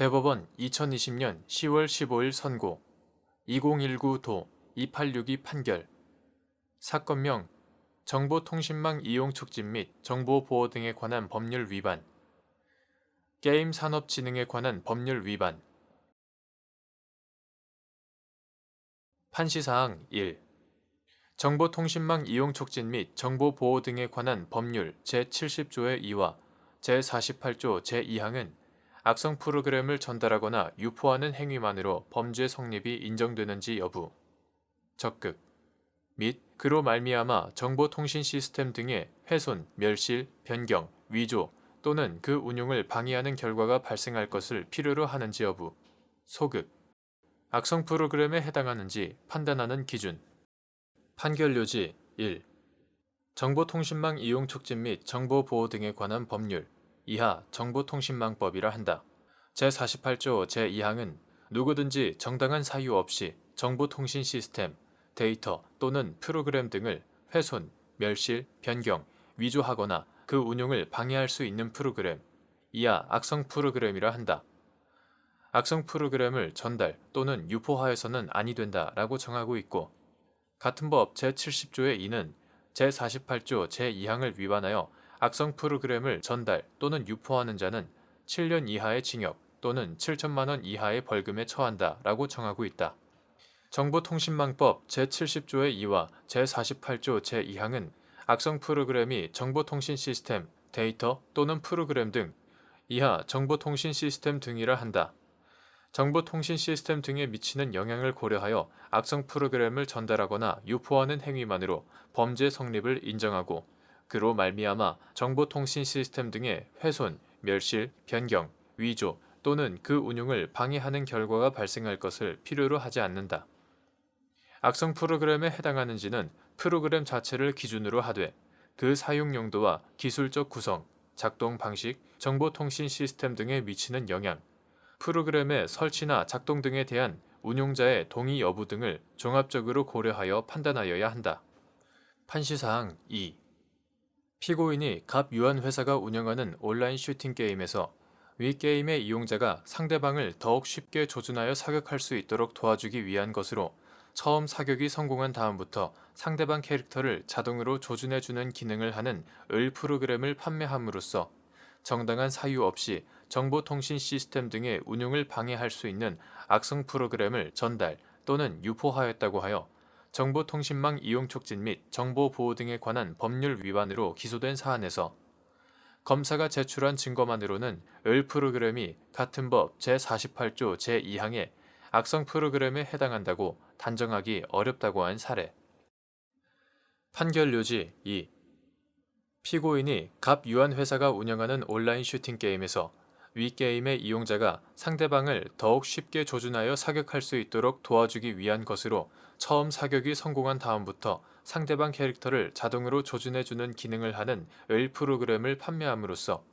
대법원 2020년 10월 15일 선고 2019도 2862 판결 사건명 정보통신망 이용 촉진 및 정보보호 등에 관한 법률 위반 게임산업진흥에 관한 법률 위반 판시사항 1. 정보통신망 이용 촉진 및 정보보호 등에 관한 법률 제70조의 2와 제48조 제2항은 악성 프로그램을 전달하거나 유포하는 행위만으로 범죄 성립이 인정되는지 여부, 적극, 및 그로 말미암아 정보통신 시스템 등의 훼손, 멸실, 변경, 위조 또는 그 운용을 방해하는 결과가 발생할 것을 필요로 하는지 여부, 소극, 악성 프로그램에 해당하는지 판단하는 기준. 판결 요지 1. 정보통신망 이용 촉진 및 정보보호 등에 관한 법률 이하 정보통신망법이라 한다. 제48조 제2항은 누구든지 정당한 사유 없이 정보통신 시스템, 데이터 또는 프로그램 등을 훼손, 멸실, 변경, 위조하거나 그 운용을 방해할 수 있는 프로그램, 이하 악성 프로그램이라 한다. 악성 프로그램을 전달 또는 유포하여서는 아니 된다라고 정하고 있고, 같은 법 제70조의 2는 제48조 제2항을 위반하여 악성 프로그램을 전달 또는 유포하는 자는 7년 이하의 징역 또는 7천만 원 이하의 벌금에 처한다 라고 정하고 있다. 정보통신망법 제70조의 2와 제48조 제2항은 악성 프로그램이 정보통신 시스템, 데이터 또는 프로그램 등 이하 정보통신 시스템 등이라 한다. 정보통신 시스템 등에 미치는 영향을 고려하여 악성 프로그램을 전달하거나 유포하는 행위만으로 범죄 성립을 인정하고 그로 말미암아 정보통신 시스템 등의 훼손, 멸실, 변경, 위조 또는 그 운용을 방해하는 결과가 발생할 것을 필요로 하지 않는다. 악성 프로그램에 해당하는지는 프로그램 자체를 기준으로 하되 그 사용 용도와 기술적 구성, 작동 방식, 정보통신 시스템 등에 미치는 영향, 프로그램의 설치나 작동 등에 대한 운용자의 동의 여부 등을 종합적으로 고려하여 판단하여야 한다. 판시사항 2. 피고인이 갑 유한 회사가 운영하는 온라인 슈팅 게임에서 위 게임의 이용자가 상대방을 더욱 쉽게 조준하여 사격할 수 있도록 도와주기 위한 것으로 처음 사격이 성공한 다음부터 상대방 캐릭터를 자동으로 조준해주는 기능을 하는 을 프로그램을 판매함으로써 정당한 사유 없이 정보통신 시스템 등의 운용을 방해할 수 있는 악성 프로그램을 전달 또는 유포하였다고 하여 정보통신망 이용 촉진 및 정보보호 등에 관한 법률 위반으로 기소된 사안에서 검사가 제출한 증거만으로는 을 프로그램이 같은 법 제48조 제2항의 악성 프로그램에 해당한다고 단정하기 어렵다고 한 사례. 판결 요지 2. 피고인이 갑 유한 회사가 운영하는 온라인 슈팅 게임에서 위 게임의 이용자가 상대방을 더욱 쉽게 조준하여 사격할 수 있도록 도와주기 위한 것으로 처음 사격이 성공한 다음부터 상대방 캐릭터를 자동으로 조준해주는 기능을 하는 을 프로그램을 판매함으로써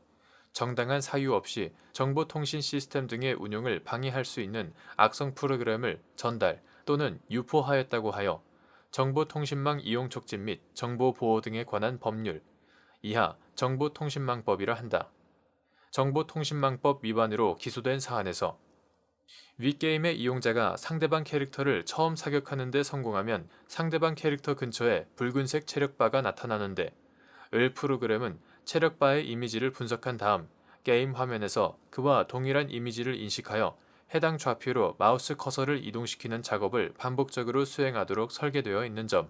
정당한 사유 없이 정보통신 시스템 등의 운용을 방해할 수 있는 악성 프로그램을 전달 또는 유포하였다고 하여 정보통신망 이용 촉진 및 정보보호 등에 관한 법률 이하 정보통신망법이라 한다. 정보통신망법 위반으로 기소된 사안에서 윗게임의 이용자가 상대방 캐릭터를 처음 사격하는 데 성공하면 상대방 캐릭터 근처에 붉은색 체력바가 나타나는데 을 프로그램은 체력바의 이미지를 분석한 다음 게임 화면에서 그와 동일한 이미지를 인식하여 해당 좌표로 마우스 커서를 이동시키는 작업을 반복적으로 수행하도록 설계되어 있는 점.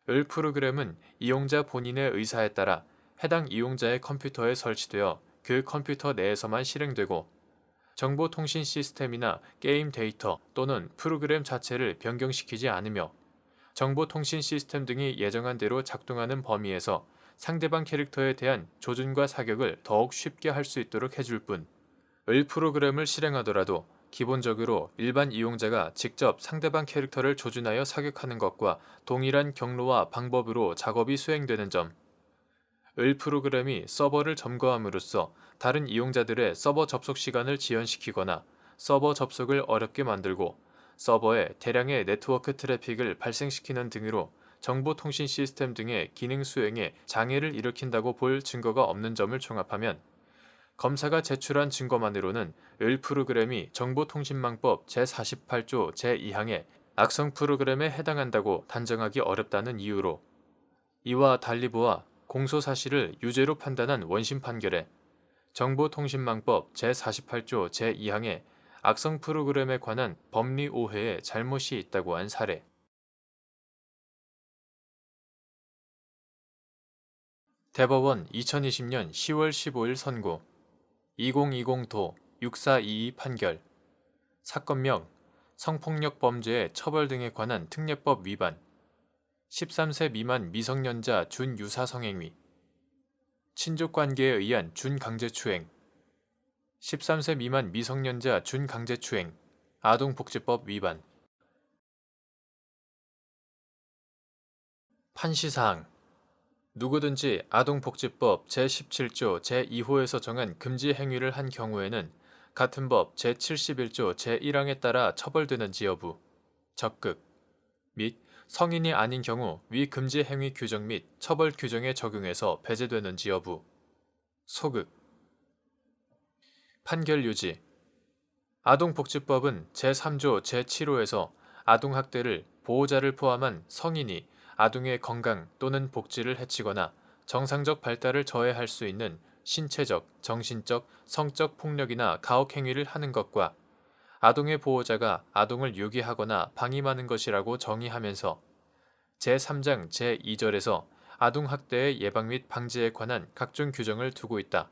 을 프로그램은 이용자 본인의 의사에 따라 해당 이용자의 컴퓨터에 설치되어 그 컴퓨터 내에서만 실행되고 정보통신 시스템이나 게임 데이터 또는 프로그램 자체를 변경시키지 않으며 정보통신 시스템 등이 예정한 대로 작동하는 범위에서 상대방 캐릭터에 대한 조준과 사격을 더욱 쉽게 할 수 있도록 해줄 뿐, 을 프로그램을 실행하더라도 기본적으로 일반 이용자가 직접 상대방 캐릭터를 조준하여 사격하는 것과 동일한 경로와 방법으로 작업이 수행되는 점. 을 프로그램이 서버를 점거함으로써 다른 이용자들의 서버 접속 시간을 지연시키거나 서버 접속을 어렵게 만들고 서버에 대량의 네트워크 트래픽을 발생시키는 등으로 정보통신 시스템 등의 기능 수행에 장애를 일으킨다고 볼 증거가 없는 점을 종합하면 검사가 제출한 증거만으로는 을 프로그램이 정보통신망법 제48조 제2항의 악성 프로그램에 해당한다고 단정하기 어렵다는 이유로 이와 달리 보아 공소 사실을 유죄로 판단한 원심 판결에 정보통신망법 제48조 제2항의 악성 프로그램에 관한 법리 오해에 잘못이 있다고 한 사례. 대법원 2020년 10월 15일 선고 2020도 6422 판결 사건명 성폭력 범죄의 처벌 등에 관한 특례법 위반 13세 미만 미성년자 준유사 성행위 친족관계에 의한 준강제추행 13세 미만 미성년자 준강제추행 아동복지법 위반 판시사항 누구든지 아동복지법 제17조 제2호에서 정한 금지 행위를 한 경우에는 같은 법 제71조 제1항에 따라 처벌되는지 여부, 적극, 및 성인이 아닌 경우 위 금지 행위 규정 및 처벌 규정에 적용해서 배제되는지 여부, 소극. 판결 유지. 아동복지법은 제3조 제7호에서 아동학대를 보호자를 포함한 성인이 아동의 건강 또는 복지를 해치거나 정상적 발달을 저해할 수 있는 신체적, 정신적, 성적 폭력이나 가혹행위를 하는 것과 아동의 보호자가 아동을 유기하거나 방임하는 것이라고 정의하면서 제3장 제2절에서 아동학대의 예방 및 방지에 관한 각종 규정을 두고 있다.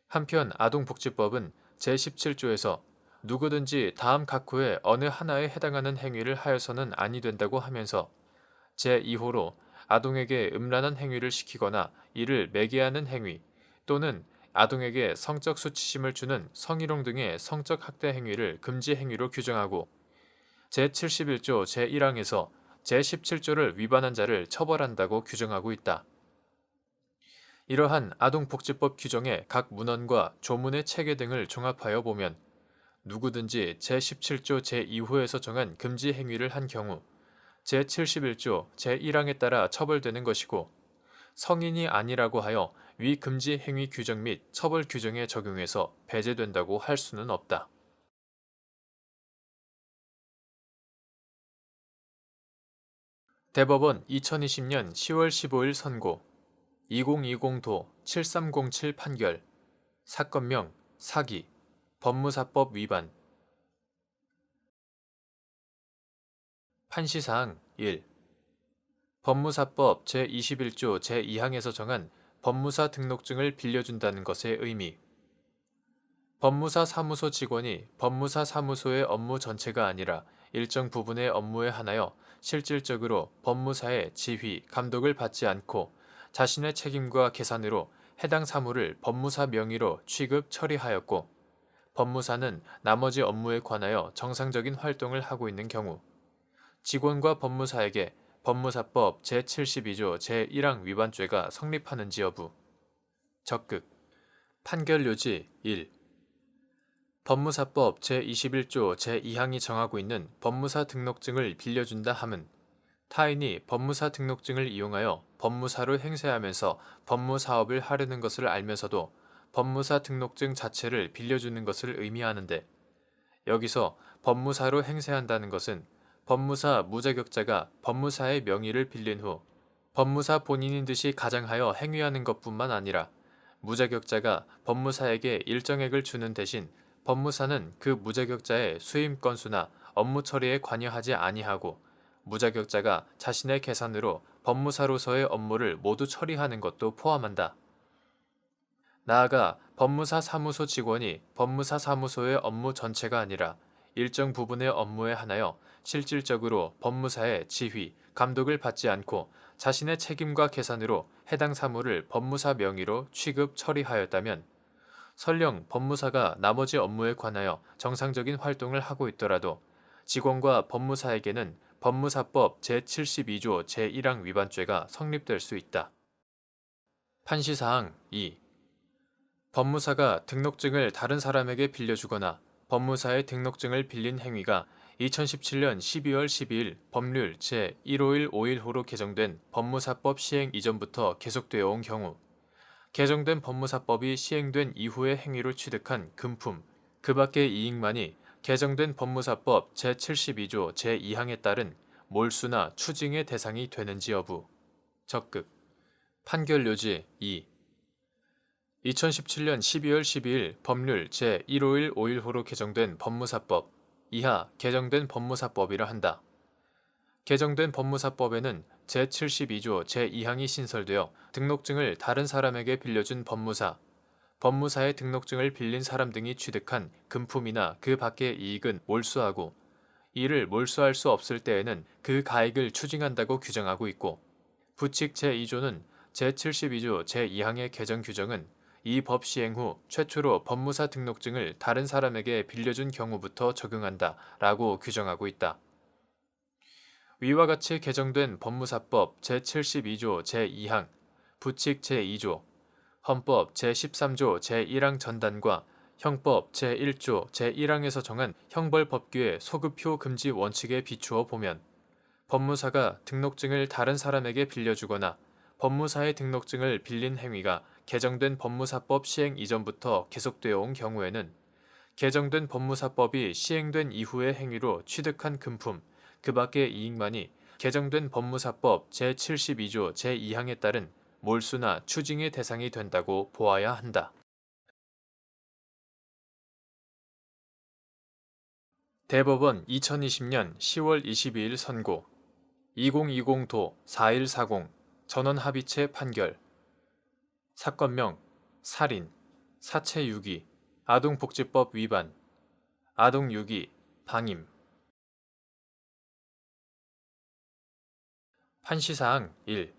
한편 아동복지법은 제17조에서 누구든지 다음 각호의 어느 하나에 해당하는 행위를 하여서는 아니 된다고 하면서 제2호로 아동에게 음란한 행위를 시키거나 이를 매개하는 행위 또는 아동에게 성적 수치심을 주는 성희롱 등의 성적 학대 행위를 금지 행위로 규정하고 제71조 제1항에서 제17조를 위반한 자를 처벌한다고 규정하고 있다. 이러한 아동복지법 규정의 각 문헌과 조문의 체계 등을 종합하여 보면 누구든지 제17조 제2호에서 정한 금지 행위를 한 경우 제71조 제1항에 따라 처벌되는 것이고 성인이 아니라고 하여 위 금지 행위 규정 및 처벌 규정에 적용해서 배제된다고 할 수는 없다. 대법원 2020년 10월 15일 선고 2020도 7307 판결 사건명 사기 법무사법 위반 판시사항 1. 법무사법 제21조 제2항에서 정한 법무사 등록증을 빌려준다는 것의 의미. 법무사 사무소 직원이 법무사 사무소의 업무 전체가 아니라 일정 부분의 업무에 한하여 실질적으로 법무사의 지휘, 감독을 받지 않고 자신의 책임과 계산으로 해당 사무를 법무사 명의로 취급, 처리하였고 법무사는 나머지 업무에 관하여 정상적인 활동을 하고 있는 경우 직원과 법무사에게 법무사법 제72조 제1항 위반죄가 성립하는지 여부. 적극. 판결 요지 1. 법무사법 제21조 제2항이 정하고 있는 법무사 등록증을 빌려준다 함은 타인이 법무사 등록증을 이용하여 법무사로 행세하면서 법무사업을 하려는 것을 알면서도 법무사 등록증 자체를 빌려주는 것을 의미하는데 여기서 법무사로 행세한다는 것은 법무사 무자격자가 법무사의 명의를 빌린 후 법무사 본인인 듯이 가장하여 행위하는 것뿐만 아니라 무자격자가 법무사에게 일정액을 주는 대신 법무사는 그 무자격자의 수임 건수나 업무 처리에 관여하지 아니하고 무자격자가 자신의 계산으로 법무사로서의 업무를 모두 처리하는 것도 포함한다. 나아가 법무사 사무소 직원이 법무사 사무소의 업무 전체가 아니라 일정 부분의 업무에 한하여 실질적으로 법무사의 지휘, 감독을 받지 않고 자신의 책임과 계산으로 해당 사무를 법무사 명의로 취급, 처리하였다면 설령 법무사가 나머지 업무에 관하여 정상적인 활동을 하고 있더라도 직원과 법무사에게는 법무사법 제72조 제1항 위반죄가 성립될 수 있다. 판시사항 2. 법무사가 등록증을 다른 사람에게 빌려주거나 법무사의 등록증을 빌린 행위가 2017년 12월 12일 법률 제15151호로 개정된 법무사법 시행 이전부터 계속되어 온 경우 개정된 법무사법이 시행된 이후의 행위로 취득한 금품, 그 밖의 이익만이 개정된 법무사법 제72조 제2항에 따른 몰수나 추징의 대상이 되는지 여부. 적극. 판결요지 2. 2017년 12월 12일 법률 제151-515로 개정된 법무사법 이하 개정된 법무사법이라 한다. 개정된 법무사법에는 제72조 제2항이 신설되어 등록증을 다른 사람에게 빌려준 법무사, 법무사의 등록증을 빌린 사람 등이 취득한 금품이나 그 밖의 이익은 몰수하고 이를 몰수할 수 없을 때에는 그 가액을 추징한다고 규정하고 있고, 부칙 제2조는 제72조 제2항의 개정 규정은 이 법 시행 후 최초로 법무사 등록증을 다른 사람에게 빌려준 경우부터 적용한다 라고 규정하고 있다. 위와 같이 개정된 법무사법 제72조 제2항, 부칙 제2조, 헌법 제13조 제1항 전단과 형법 제1조 제1항에서 정한 형벌법규의 소급효 금지 원칙에 비추어 보면 법무사가 등록증을 다른 사람에게 빌려주거나 법무사의 등록증을 빌린 행위가 개정된 법무사법 시행 이전부터 계속되어 온 경우에는 개정된 법무사법이 시행된 이후의 행위로 취득한 금품, 그 밖의 이익만이 개정된 법무사법 제72조 제2항에 따른 몰수나 추징의 대상이 된다고 보아야 한다. 대법원 2020년 10월 22일 선고 2020도 4140 전원합의체 판결 사건명 살인, 사체유기, 아동복지법 위반, 아동유기, 방임. 판시사항 1.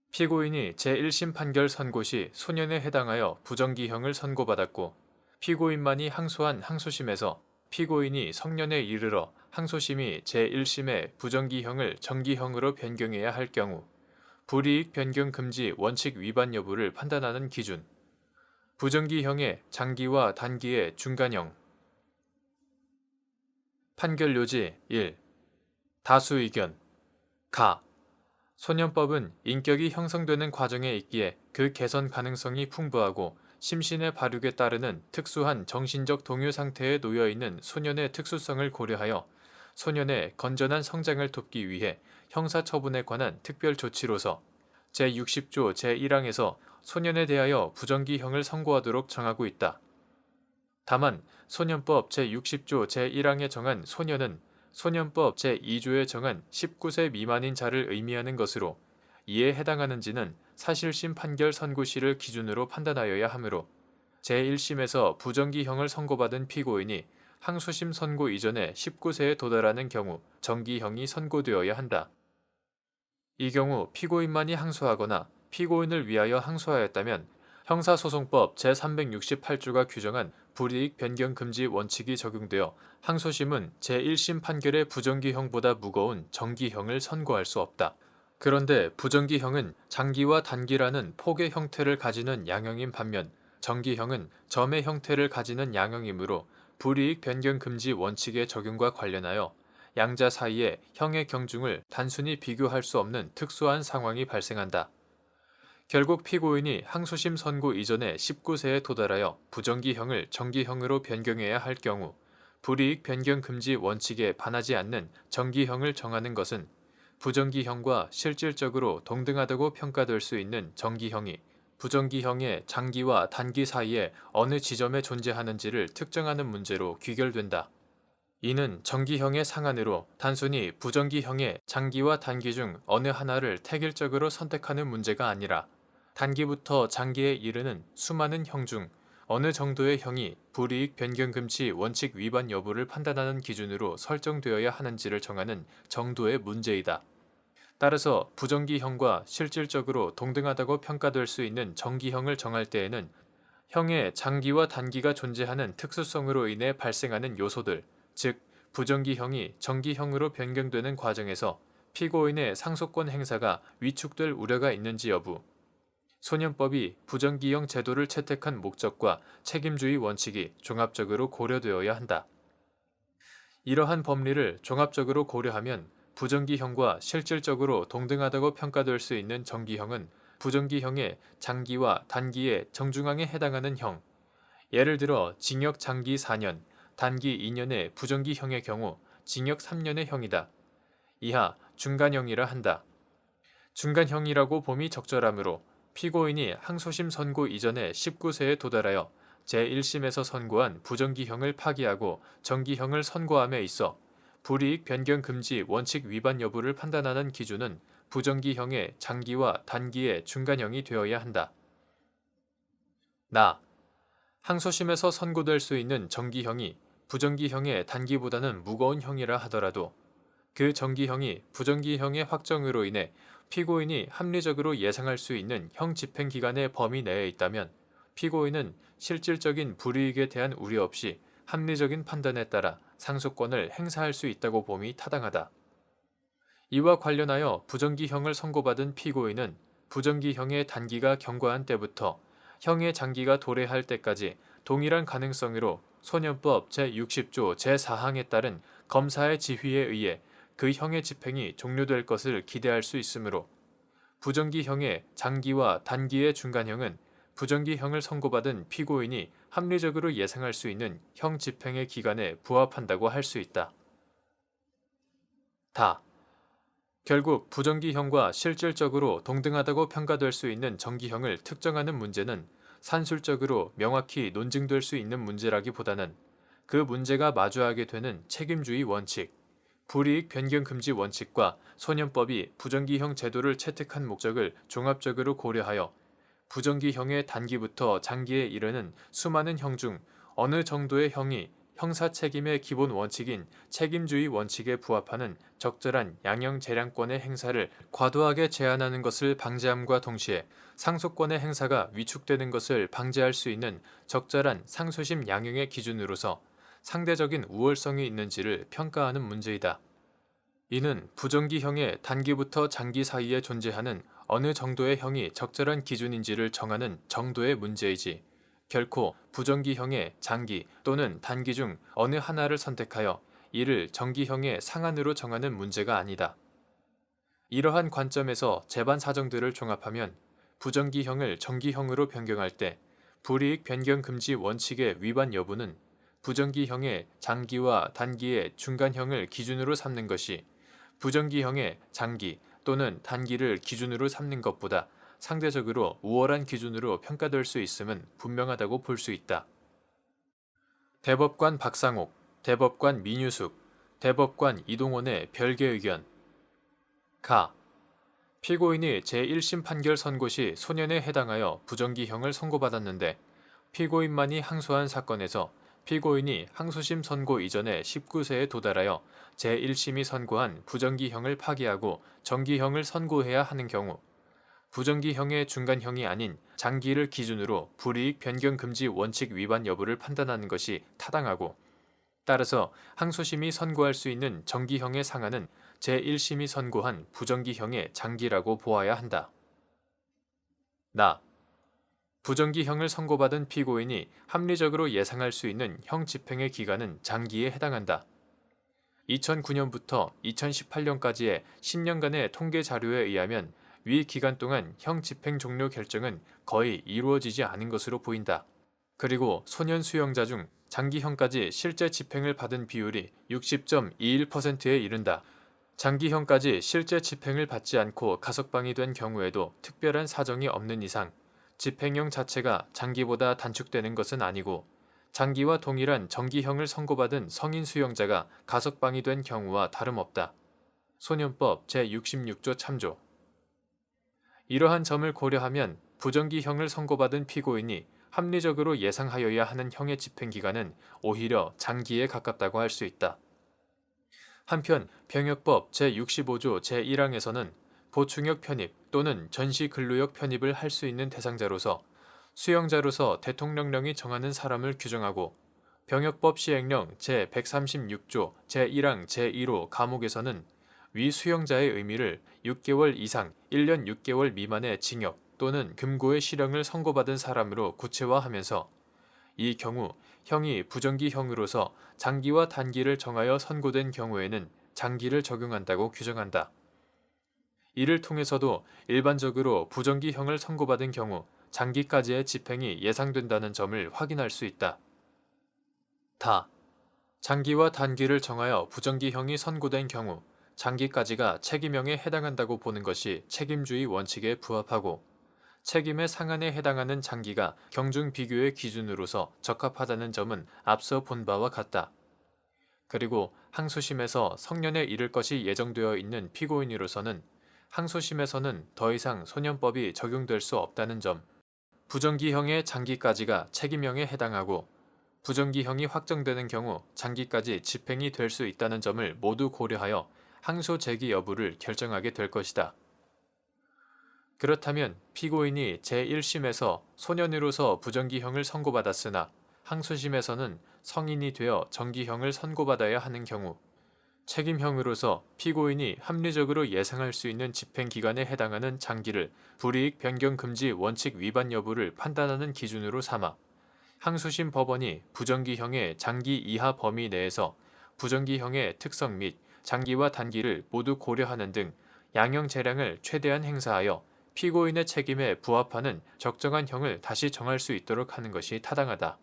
피고인이 제1심 판결 선고 시 소년에 해당하여 부정기형을 선고받았고 피고인만이 항소한 항소심에서 피고인이 성년에 이르러 항소심이 제1심의 부정기형을 정기형으로 변경해야 할 경우 불이익 변경 금지 원칙 위반 여부를 판단하는 기준 부정기형의 장기와 단기의 중간형 판결 요지 1. 다수 의견 가. 소년법은 인격이 형성되는 과정에 있기에 그 개선 가능성이 풍부하고 심신의 발육에 따르는 특수한 정신적 동요 상태에 놓여 있는 소년의 특수성을 고려하여 소년의 건전한 성장을 돕기 위해 형사처분에 관한 특별 조치로서 제60조 제1항에서 소년에 대하여 부정기형을 선고하도록 정하고 있다. 다만 소년법 제60조 제1항에 정한 소년은 소년법 제2조에 정한 19세 미만인 자를 의미하는 것으로 이에 해당하는지는 사실심 판결 선고 시를 기준으로 판단하여야 하므로 제1심에서 부정기형을 선고받은 피고인이 항소심 선고 이전에 19세에 도달하는 경우 정기형이 선고되어야 한다. 이 경우 피고인만이 항소하거나 피고인을 위하여 항소하였다면 형사소송법 제368조가 규정한 불이익 변경 금지 원칙이 적용되어 항소심은 제1심 판결의 부정기형보다 무거운 정기형을 선고할 수 없다. 그런데 부정기형은 장기와 단기라는 폭의 형태를 가지는 양형인 반면 정기형은 점의 형태를 가지는 양형이므로 불이익 변경 금지 원칙의 적용과 관련하여 양자 사이의 형의 경중을 단순히 비교할 수 없는 특수한 상황이 발생한다. 결국 피고인이 항소심 선고 이전에 19세에 도달하여 부정기형을 정기형으로 변경해야 할 경우 불이익 변경 금지 원칙에 반하지 않는 정기형을 정하는 것은 부정기형과 실질적으로 동등하다고 평가될 수 있는 정기형이 부정기형의 장기와 단기 사이에 어느 지점에 존재하는지를 특정하는 문제로 귀결된다. 이는 정기형의 상한으로 단순히 부정기형의 장기와 단기 중 어느 하나를 택일적으로 선택하는 문제가 아니라 단기부터 장기에 이르는 수많은 형 중 어느 정도의 형이 불이익 변경 금지 원칙 위반 여부를 판단하는 기준으로 설정되어야 하는지를 정하는 정도의 문제이다. 따라서 부정기형과 실질적으로 동등하다고 평가될 수 있는 정기형을 정할 때에는 형의 장기와 단기가 존재하는 특수성으로 인해 발생하는 요소들, 즉 부정기형이 정기형으로 변경되는 과정에서 피고인의 상소권 행사가 위축될 우려가 있는지 여부, 소년법이 부정기형 제도를 채택한 목적과 책임주의 원칙이 종합적으로 고려되어야 한다. 이러한 법리를 종합적으로 고려하면 부정기형과 실질적으로 동등하다고 평가될 수 있는 정기형은 부정기형의 장기와 단기의 정중앙에 해당하는 형, 예를 들어 징역 장기 4년, 단기 2년의 부정기형의 경우 징역 3년의 형이다. 이하 중간형이라 한다. 중간형이라고 봄이 적절하므로 피고인이 항소심 선고 이전에 19세에 도달하여 제1심에서 선고한 부정기형을 파기하고 정기형을 선고함에 있어 불이익 변경 금지 원칙 위반 여부를 판단하는 기준은 부정기형의 장기와 단기의 중간형이 되어야 한다. 항소심에서 선고될 수 있는 정기형이 부정기형의 단기보다는 무거운 형이라 하더라도 그 정기형이 부정기형의 확정으로 인해 피고인이 합리적으로 예상할 수 있는 형 집행 기간의 범위 내에 있다면 피고인은 실질적인 불이익에 대한 우려 없이 합리적인 판단에 따라 상소권을 행사할 수 있다고 봄이 타당하다. 이와 관련하여 부정기형을 선고받은 피고인은 부정기형의 단기가 경과한 때부터 형의 장기가 도래할 때까지 동일한 가능성으로 소년법 제60조 제4항에 따른 검사의 지휘에 의해 그 형의 집행이 종료될 것을 기대할 수 있으므로 부정기형의 장기와 단기의 중간형은 부정기형을 선고받은 피고인이 합리적으로 예상할 수 있는 형 집행의 기간에 부합한다고 할 수 있다. 결국 부정기형과 실질적으로 동등하다고 평가될 수 있는 정기형을 특정하는 문제는 산술적으로 명확히 논증될 수 있는 문제라기보다는 그 문제가 마주하게 되는 책임주의 원칙, 불이익 변경 금지 원칙과 소년법이 부정기형 제도를 채택한 목적을 종합적으로 고려하여 부정기형의 단기부터 장기에 이르는 수많은 형 중 어느 정도의 형이 형사책임의 기본 원칙인 책임주의 원칙에 부합하는 적절한 양형재량권의 행사를 과도하게 제한하는 것을 방지함과 동시에 상소권의 행사가 위축되는 것을 방지할 수 있는 적절한 상소심 양형의 기준으로서 상대적인 우월성이 있는지를 평가하는 문제이다. 이는 부정기형의 단기부터 장기 사이에 존재하는 어느 정도의 형이 적절한 기준인지를 정하는 정도의 문제이지 결코 부정기형의 장기 또는 단기 중 어느 하나를 선택하여 이를 정기형의 상한으로 정하는 문제가 아니다. 이러한 관점에서 재반 사정들을 종합하면 부정기형을 정기형으로 변경할 때 불이익 변경 금지 원칙의 위반 여부는 부정기형의 장기와 단기의 중간형을 기준으로 삼는 것이 부정기형의 장기 또는 단기를 기준으로 삼는 것보다 상대적으로 우월한 기준으로 평가될 수 있음은 분명하다고 볼 수 있다. 대법관 박상옥, 대법관 민유숙, 대법관 이동원의 별개 의견. 피고인이 제1심 판결 선고 시 소년에 해당하여 부정기형을 선고받았는데 피고인만이 항소한 사건에서 피고인이 항소심 선고 이전에 19세에 도달하여 제1심이 선고한 부정기형을 파기하고 정기형을 선고해야 하는 경우 부정기형의 중간형이 아닌 장기를 기준으로 불이익 변경 금지 원칙 위반 여부를 판단하는 것이 타당하고 따라서 항소심이 선고할 수 있는 정기형의 상한은 제1심이 선고한 부정기형의 장기라고 보아야 한다. 부정기형을 선고받은 피고인이 합리적으로 예상할 수 있는 형 집행의 기간은 장기에 해당한다. 2009년부터 2018년까지의 10년간의 통계 자료에 의하면 위 기간 동안 형 집행 종료 결정은 거의 이루어지지 않은 것으로 보인다. 그리고 소년 수용자 중 장기형까지 실제 집행을 받은 비율이 60.21%에 이른다. 장기형까지 실제 집행을 받지 않고 가석방이 된 경우에도 특별한 사정이 없는 이상 집행형 자체가 장기보다 단축되는 것은 아니고 장기와 동일한 정기형을 선고받은 성인 수용자가 가석방이 된 경우와 다름없다. 소년법 제66조 참조. 이러한 점을 고려하면 부정기형을 선고받은 피고인이 합리적으로 예상하여야 하는 형의 집행기간은 오히려 장기에 가깝다고 할 수 있다. 한편 병역법 제65조 제1항에서는 보충역 편입 또는 전시근로역 편입을 할 수 있는 대상자로서 수용자로서 대통령령이 정하는 사람을 규정하고 병역법 시행령 제136조 제1항 제1호 가목에서는 위 수용자의 의미를 6개월 이상 1년 6개월 미만의 징역 또는 금고의 실형을 선고받은 사람으로 구체화하면서 이 경우 형이 부정기형으로서 장기와 단기를 정하여 선고된 경우에는 장기를 적용한다고 규정한다. 이를 통해서도 일반적으로 부정기형을 선고받은 경우 장기까지의 집행이 예상된다는 점을 확인할 수 있다. 다. 장기와 단기를 정하여 부정기형이 선고된 경우 장기까지가 책임형에 해당한다고 보는 것이 책임주의 원칙에 부합하고 책임의 상한에 해당하는 장기가 경중 비교의 기준으로서 적합하다는 점은 앞서 본 바와 같다. 그리고 항소심에서 성년에 이를 것이 예정되어 있는 피고인으로서는 항소심에서는 더 이상 소년법이 적용될 수 없다는 점, 부정기형의 장기까지가 책임형에 해당하고 부정기형이 확정되는 경우 장기까지 집행이 될 수 있다는 점을 모두 고려하여 항소 제기 여부를 결정하게 될 것이다. 그렇다면 피고인이 제1심에서 소년으로서 부정기형을 선고받았으나 항소심에서는 성인이 되어 정기형을 선고받아야 하는 경우 책임형으로서 피고인이 합리적으로 예상할 수 있는 집행기간에 해당하는 장기를 불이익 변경 금지 원칙 위반 여부를 판단하는 기준으로 삼아 항소심 법원이 부정기형의 장기 이하 범위 내에서 부정기형의 특성 및 장기와 단기를 모두 고려하는 등 양형 재량을 최대한 행사하여 피고인의 책임에 부합하는 적정한 형을 다시 정할 수 있도록 하는 것이 타당하다.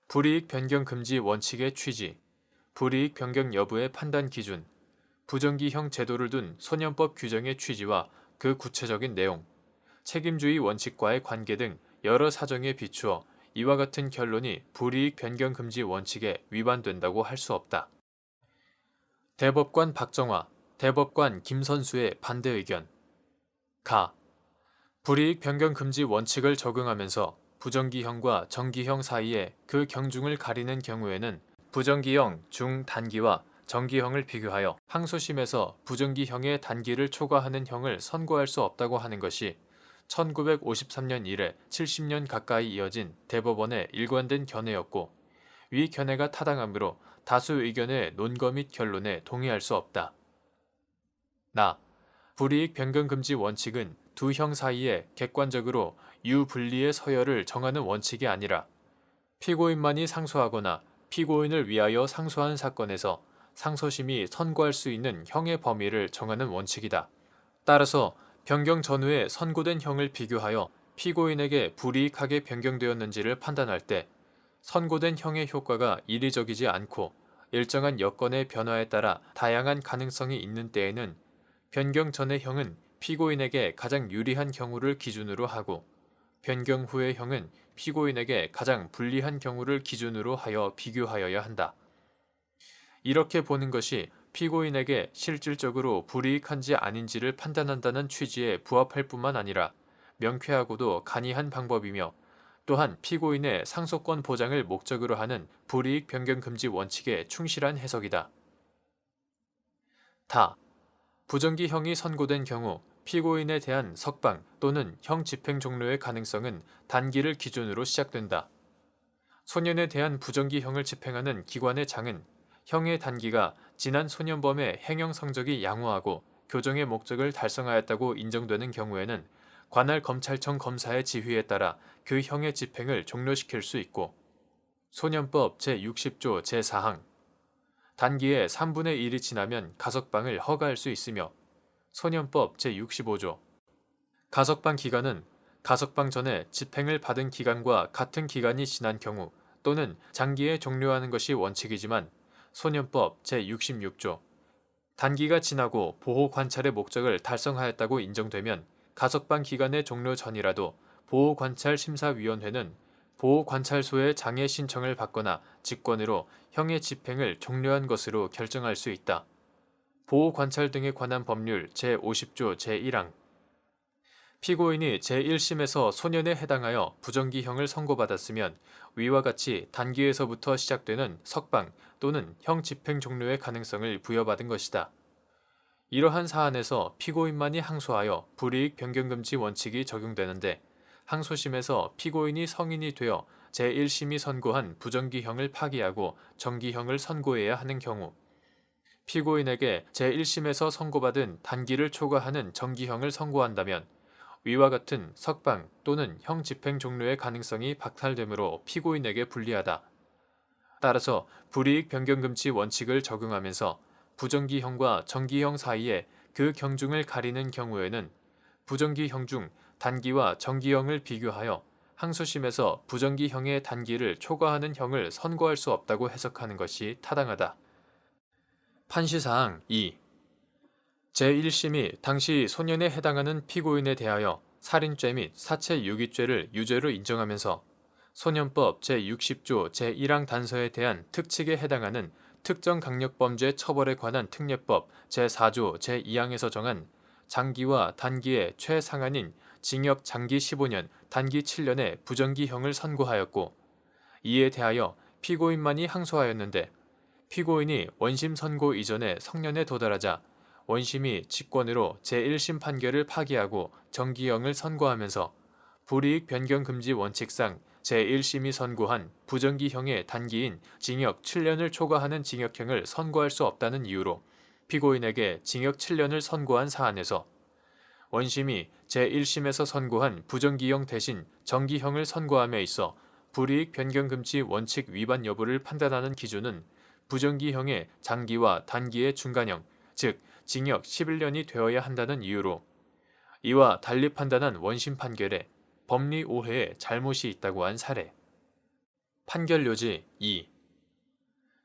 불이익 변경 금지 원칙의 취지, 불이익 변경 여부의 판단 기준, 부정기형 제도를 둔 소년법 규정의 취지와 그 구체적인 내용, 책임주의 원칙과의 관계 등 여러 사정에 비추어 이와 같은 결론이 불이익 변경 금지 원칙에 위반된다고 할 수 없다. 대법관 박정화, 대법관 김선수의 반대 의견. 가. 불이익 변경 금지 원칙을 적용하면서 부정기형과 정기형 사이에 그 경중을 가리는 경우에는 부정기형 중 단기와 정기형을 비교하여 항소심에서 부정기형의 단기를 초과하는 형을 선고할 수 없다고 하는 것이 1953년 이래 70년 가까이 이어진 대법원의 일관된 견해였고 위 견해가 타당하므로 다수 의견의 논거 및 결론에 동의할 수 없다. 불이익 변경 금지 원칙은 두 형 사이에 객관적으로 유불리의 서열을 정하는 원칙이 아니라 피고인만이 상소하거나 피고인을 위하여 상소한 사건에서 상소심이 선고할 수 있는 형의 범위를 정하는 원칙이다. 따라서 변경 전후에 선고된 형을 비교하여 피고인에게 불이익하게 변경되었는지를 판단할 때 선고된 형의 효과가 이례적이지 않고 일정한 여건의 변화에 따라 다양한 가능성이 있는 때에는 변경 전의 형은 피고인에게 가장 유리한 경우를 기준으로 하고 변경 후의 형은 피고인에게 가장 불리한 경우를 기준으로 하여 비교하여야 한다. 이렇게 보는 것이 피고인에게 실질적으로 불이익한지 아닌지를 판단한다는 취지에 부합할 뿐만 아니라 명쾌하고도 간이한 방법이며 또한 피고인의 상소권 보장을 목적으로 하는 불이익 변경 금지 원칙에 충실한 해석이다. 부정기형이 선고된 경우 피고인에 대한 석방 또는 형 집행 종료의 가능성은 단기를 기준으로 시작된다. 소년에 대한 부정기형을 집행하는 기관의 장은 형의 단기가 지난 소년범의 행형 성적이 양호하고 교정의 목적을 달성하였다고 인정되는 경우에는 관할 검찰청 검사의 지휘에 따라 그 형의 집행을 종료시킬 수 있고 소년법 제60조 제4항 단기의 3분의 1이 지나면 가석방을 허가할 수 있으며 소년법 제65조 가석방 기간은 가석방 전에 집행을 받은 기간과 같은 기간이 지난 경우 또는 장기에 종료하는 것이 원칙이지만 소년법 제66조 단기가 지나고 보호관찰의 목적을 달성하였다고 인정되면 가석방 기간의 종료 전이라도 보호관찰심사위원회는 보호관찰소의 장애 신청을 받거나 직권으로 형의 집행을 종료한 것으로 결정할 수 있다. 보호관찰 등에 관한 법률 제50조 제1항 피고인이 제1심에서 소년에 해당하여 부정기형을 선고받았으면 위와 같이 단기에서부터 시작되는 석방 또는 형 집행 종료의 가능성을 부여받은 것이다. 이러한 사안에서 피고인만이 항소하여 불이익 변경금지 원칙이 적용되는데 항소심에서 피고인이 성인이 되어 제1심이 선고한 부정기형을 파기하고 정기형을 선고해야 하는 경우 피고인에게 제1심에서 선고받은 단기를 초과하는 정기형을 선고한다면 위와 같은 석방 또는 형 집행 종료의 가능성이 박탈되므로 피고인에게 불리하다. 따라서 불이익 변경금지 원칙을 적용하면서 부정기형과 정기형 사이에 그 경중을 가리는 경우에는 부정기형 중 단기와 정기형을 비교하여 항소심에서 부정기형의 단기를 초과하는 형을 선고할 수 없다고 해석하는 것이 타당하다. 판시사항 2. 제1심이 당시 소년에 해당하는 피고인에 대하여 살인죄 및 사체유기죄를 유죄로 인정하면서 소년법 제60조 제1항 단서에 대한 특칙에 해당하는 특정강력범죄 처벌에 관한 특례법 제4조 제2항에서 정한 장기와 단기의 최상한인 징역 장기 15년, 단기 7년의 부정기형을 선고하였고, 이에 대하여 피고인만이 항소하였는데 피고인이 원심 선고 이전에 성년에 도달하자 원심이 직권으로 제1심 판결을 파기하고 정기형을 선고하면서 불이익 변경 금지 원칙상 제1심이 선고한 부정기형의 단기인 징역 7년을 초과하는 징역형을 선고할 수 없다는 이유로 피고인에게 징역 7년을 선고한 사안에서 원심이 제1심에서 선고한 부정기형 대신 정기형을 선고함에 있어 불이익 변경 금지 원칙 위반 여부를 판단하는 기준은 부정기형의 장기와 단기의 중간형, 즉 징역 11년이 되어야 한다는 이유로 이와 달리 판단한 원심 판결에 법리 오해에 잘못이 있다고 한 사례. 판결 요지 2.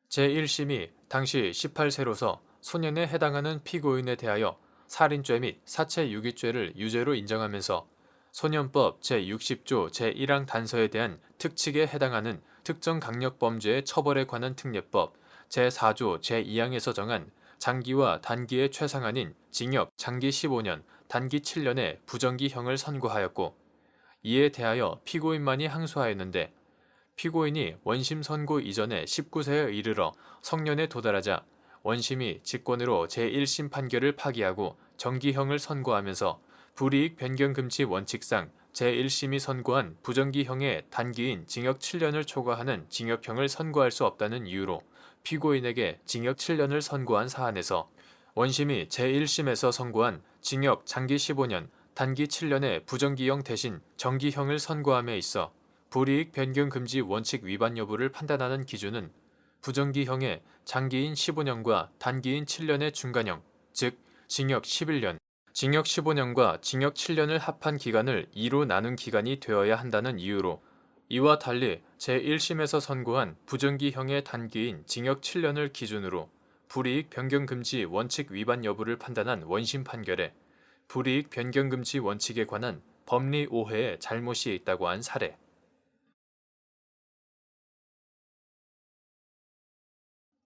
제1심이 당시 18세로서 소년에 해당하는 피고인에 대하여 살인죄 및 사체유기죄를 유죄로 인정하면서 소년법 제60조 제1항 단서에 대한 특칙에 해당하는 특정강력범죄의 처벌에 관한 특례법 제4조 제2항에서 정한 장기와 단기의 최상한인 징역 장기 15년, 단기 7년의 부정기형을 선고하였고, 이에 대하여 피고인만이 항소하였는데 피고인이 원심 선고 이전에 19세에 이르러 성년에 도달하자 원심이 직권으로 제1심 판결을 파기하고 정기형을 선고하면서 불이익 변경 금지 원칙상 제1심이 선고한 부정기형의 단기인 징역 7년을 초과하는 징역형을 선고할 수 없다는 이유로 피고인에게 징역 7년을 선고한 사안에서 원심이 제1심에서 선고한 징역 장기 15년, 단기 7년의 부정기형 대신 정기형을 선고함에 있어 불이익 변경 금지 원칙 위반 여부를 판단하는 기준은 부정기형의 장기인 15년과 단기인 7년의 중간형, 즉 징역 11년, 징역 15년과 징역 7년을 합한 기간을 2로 나눈 기간이 되어야 한다는 이유로 이와 달리 제1심에서 선고한 부정기형의 단기인 징역 7년을 기준으로 불이익 변경 금지 원칙 위반 여부를 판단한 원심 판결에 불이익 변경 금지 원칙에 관한 법리 오해에 잘못이 있다고 한 사례.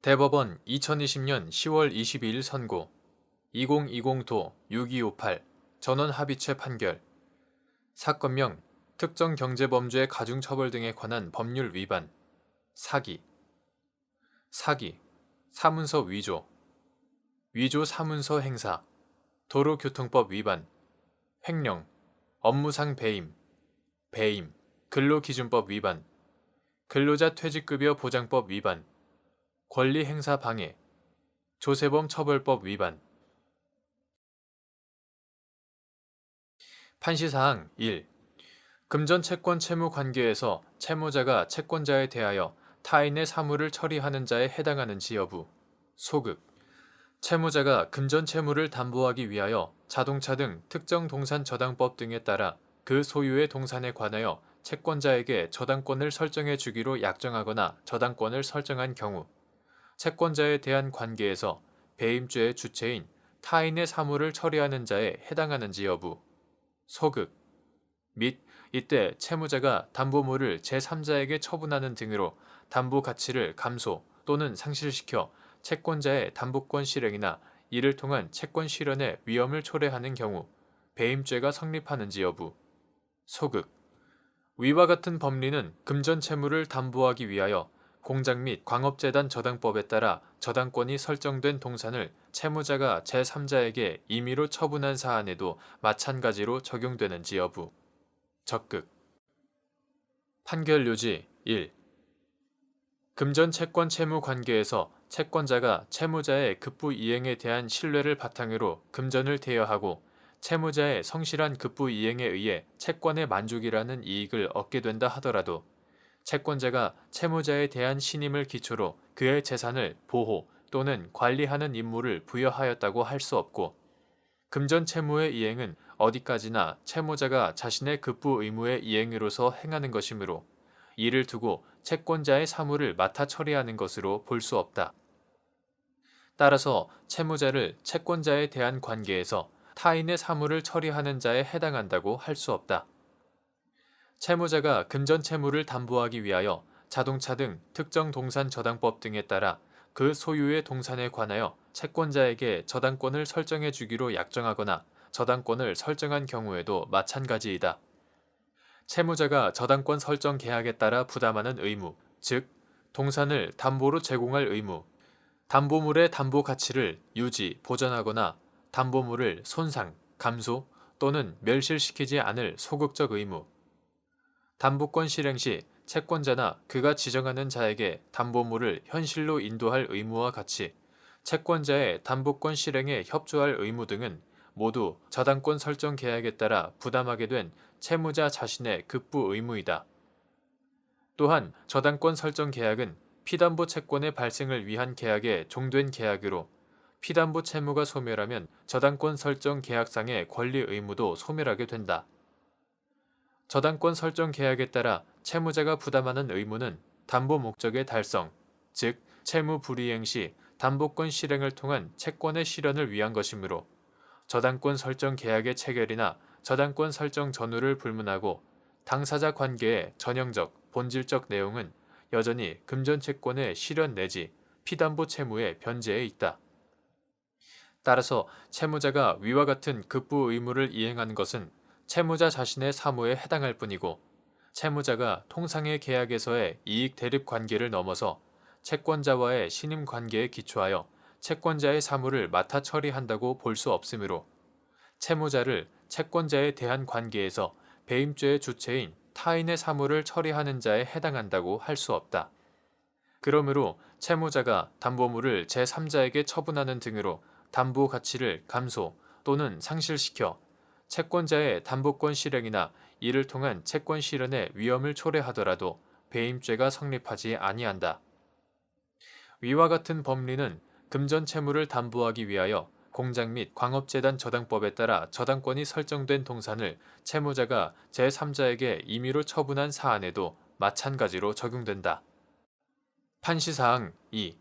대법원 2020년 10월 22일 선고 2020도 6258 전원 합의체 판결 사건명 특정경제범죄 가중처벌 등에 관한 법률 위반 사기 사문서 위조 위조 사문서 행사 도로교통법 위반 횡령 업무상 배임 근로기준법 위반 근로자 퇴직급여 보장법 위반 권리행사 방해 조세범 처벌법 위반 판시사항 1. 금전 채권 채무 관계에서 채무자가 채권자에 대하여 타인의 사물을 처리하는 자에 해당하는지 여부 소극 채무자가 금전 채무를 담보하기 위하여 자동차 등 특정 동산 저당법 등에 따라 그 소유의 동산에 관하여 채권자에게 저당권을 설정해 주기로 약정하거나 저당권을 설정한 경우 채권자에 대한 관계에서 배임죄의 주체인 타인의 사물을 처리하는 자에 해당하는지 여부 소극 및 이때 채무자가 담보물을 제3자에게 처분하는 등으로 담보 가치를 감소 또는 상실시켜 채권자의 담보권 실행이나 이를 통한 채권 실현의 위험을 초래하는 경우 배임죄가 성립하는지 여부 소극 위와 같은 법리는 금전 채무를 담보하기 위하여 공장 및 광업재단 저당법에 따라 저당권이 설정된 동산을 채무자가 제3자에게 임의로 처분한 사안에도 마찬가지로 적용되는지 여부 적극 판결 요지 1. 금전 채권 채무 관계에서 채권자가 채무자의 급부 이행에 대한 신뢰를 바탕으로 금전을 대여하고 채무자의 성실한 급부 이행에 의해 채권의 만족이라는 이익을 얻게 된다 하더라도 채권자가 채무자에 대한 신임을 기초로 그의 재산을 보호 또는 관리하는 임무를 부여하였다고 할 수 없고 금전 채무의 이행은 어디까지나 채무자가 자신의 급부 의무의 이행으로서 행하는 것이므로 이를 두고 채권자의 사무를 맡아 처리하는 것으로 볼 수 없다. 따라서 채무자를 채권자에 대한 관계에서 타인의 사무를 처리하는 자에 해당한다고 할 수 없다. 채무자가 금전 채무를 담보하기 위하여 자동차 등 특정 동산 저당법 등에 따라 그 소유의 동산에 관하여 채권자에게 저당권을 설정해 주기로 약정하거나 저당권을 설정한 경우에도 마찬가지이다. 채무자가 저당권 설정 계약에 따라 부담하는 의무, 즉 동산을 담보로 제공할 의무, 담보물의 담보 가치를 유지, 보전하거나 담보물을 손상, 감소 또는 멸실시키지 않을 소극적 의무, 담보권 실행 시 채권자나 그가 지정하는 자에게 담보물을 현실로 인도할 의무와 같이 채권자의 담보권 실행에 협조할 의무 등은 모두 저당권 설정 계약에 따라 부담하게 된 채무자 자신의 급부 의무이다. 또한 저당권 설정 계약은 피담보 채권의 발생을 위한 계약에 종된 계약으로 피담보 채무가 소멸하면 저당권 설정 계약상의 권리 의무도 소멸하게 된다. 저당권 설정 계약에 따라 채무자가 부담하는 의무는 담보 목적의 달성, 즉 채무 불이행 시 담보권 실행을 통한 채권의 실현을 위한 것이므로 저당권 설정 계약의 체결이나 저당권 설정 전후를 불문하고 당사자 관계의 전형적, 본질적 내용은 여전히 금전채권의 실현 내지 피담보 채무의 변제에 있다. 따라서 채무자가 위와 같은 급부 의무를 이행하는 것은 채무자 자신의 사무에 해당할 뿐이고 채무자가 통상의 계약에서의 이익 대립 관계를 넘어서 채권자와의 신임 관계에 기초하여 채권자의 사무를 맡아 처리한다고 볼 수 없으므로 채무자를 채권자에 대한 관계에서 배임죄의 주체인 타인의 사무를 처리하는 자에 해당한다고 할 수 없다. 그러므로 채무자가 담보물을 제3자에게 처분하는 등으로 담보 가치를 감소 또는 상실시켜 채권자의 담보권 실행이나 이를 통한 채권 실현의 위험을 초래하더라도 배임죄가 성립하지 아니한다. 위와 같은 법리는 금전 채무를 담보하기 위하여 공장 및 광업재단 저당법에 따라 저당권이 설정된 동산을 채무자가 제3자에게 임의로 처분한 사안에도 마찬가지로 적용된다. 판시사항 2.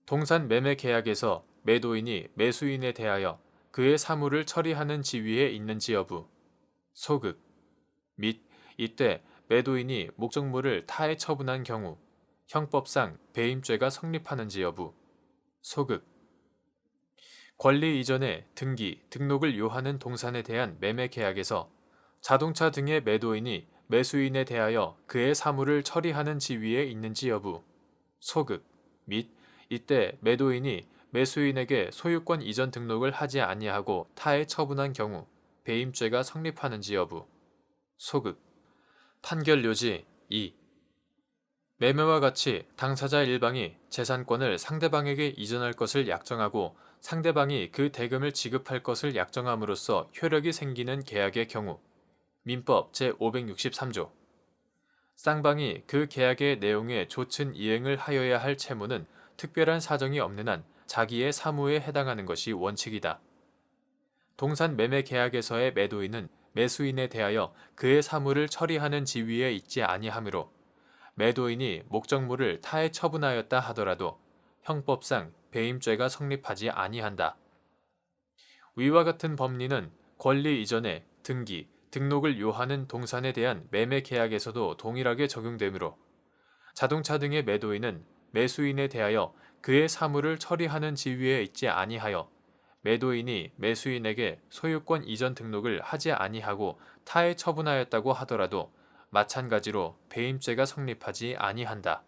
동산 매매 계약에서 매도인이 매수인에 대하여 그의 사무를 처리하는 지위에 있는지 여부, 소극, 및 이때 매도인이 목적물을 타에 처분한 경우 형법상 배임죄가 성립하는지 여부, 소극, 권리 이전에 등기, 등록을 요하는 동산에 대한 매매 계약에서 자동차 등의 매도인이 매수인에 대하여 그의 사무를 처리하는 지위에 있는지 여부, 소극, 및 이때 매도인이 매수인에게 소유권 이전 등록을 하지 아니하고 타에 처분한 경우 배임죄가 성립하는지 여부, 소극. 판결 요지 2. 매매와 같이 당사자 일방이 재산권을 상대방에게 이전할 것을 약정하고 상대방이 그 대금을 지급할 것을 약정함으로써 효력이 생기는 계약의 경우 민법 제563조 쌍방이 그 계약의 내용에 좇은 이행을 하여야 할 채무는 특별한 사정이 없는 한 자기의 사무에 해당하는 것이 원칙이다. 동산 매매 계약에서의 매도인은 매수인에 대하여 그의 사무를 처리하는 지위에 있지 아니하므로 매도인이 목적물을 타에 처분하였다 하더라도 형법상 배임죄가 성립하지 아니한다. 위와 같은 법리는 권리 이전에 등기, 등록을 요하는 동산에 대한 매매 계약에서도 동일하게 적용되므로 자동차 등의 매도인은 매수인에 대하여 그의 사무를 처리하는 지위에 있지 아니하여 매도인이 매수인에게 소유권 이전 등록을 하지 아니하고 타에 처분하였다고 하더라도 마찬가지로 배임죄가 성립하지 아니한다.